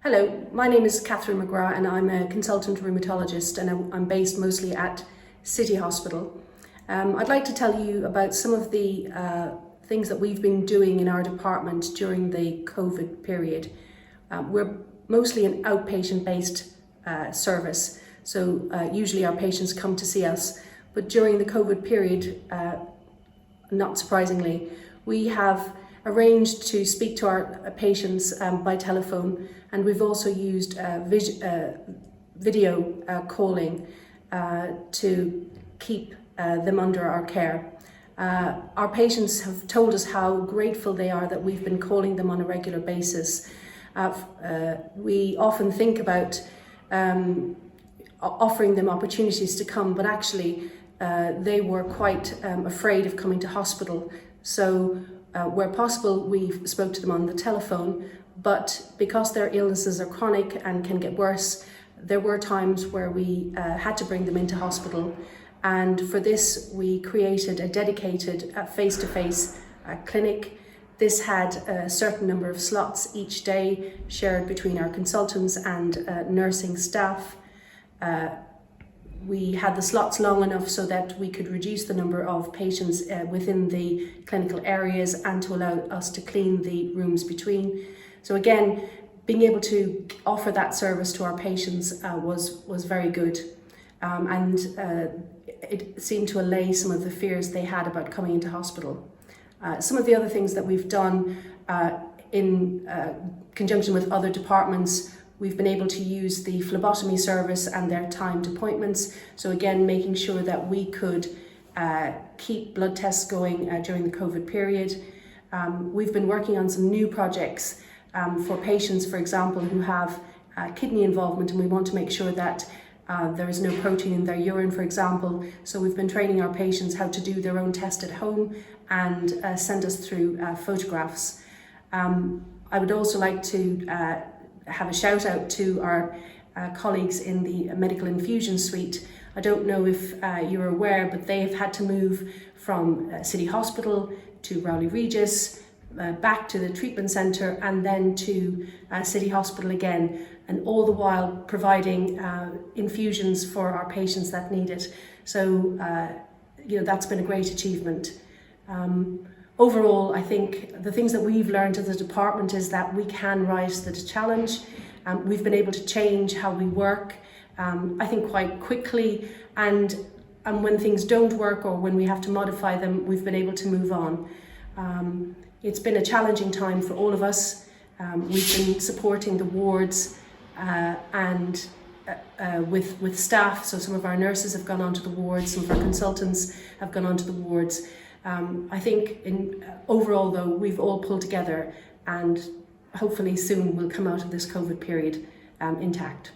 Hello, my name is McGrath and I'm a consultant rheumatologist and I'm based mostly at City Hospital. I'd like to tell you about some of the things that we've been doing in our department during the COVID period. We're mostly an outpatient-based service, so usually our patients come to see us, but during the COVID period, not surprisingly, we have arranged to speak to our patients by telephone, and we've also used video calling to keep them under our care. Our patients have told us how grateful they are that we've been calling them on a regular basis. We often think about offering them opportunities to come, but actually they were quite afraid of coming to hospital. So where possible, we spoke to them on the telephone, but because their illnesses are chronic and can get worse, there were times where we had to bring them into hospital. And for this, we created a dedicated face-to-face clinic. This had a certain number of slots each day shared between our consultants and nursing staff. We had the slots long enough so that we could reduce the number of patients within the clinical areas and to allow us to clean the rooms between. So again, being able to offer that service to our patients was very good. And it seemed to allay some of the fears they had about coming into hospital. Some of the other things that we've done in conjunction with other departments, we've been able to use the phlebotomy service and their timed appointments. So again, making sure that we could keep blood tests going during the COVID period. We've been working on some new projects for patients, for example, who have kidney involvement, and we want to make sure that there is no protein in their urine, for example. So we've been training our patients how to do their own test at home and send us through photographs. I would also like to have a shout out to our colleagues in the medical infusion suite. I don't know if you're aware, but they have had to move from City Hospital to Rowley Regis, back to the treatment centre, and then to City Hospital again, and all the while providing infusions for our patients that need it. So that's been a great achievement. Overall, I think the things that we've learned as a department is that we can rise to the challenge. We've been able to change how we work, I think quite quickly, and when things don't work or when we have to modify them, we've been able to move on. It's been a challenging time for all of us. We've been supporting the wards and with staff, so some of our nurses have gone onto the wards, some of our consultants have gone onto the wards. I think overall though, we've all pulled together, and hopefully soon we'll come out of this COVID period intact.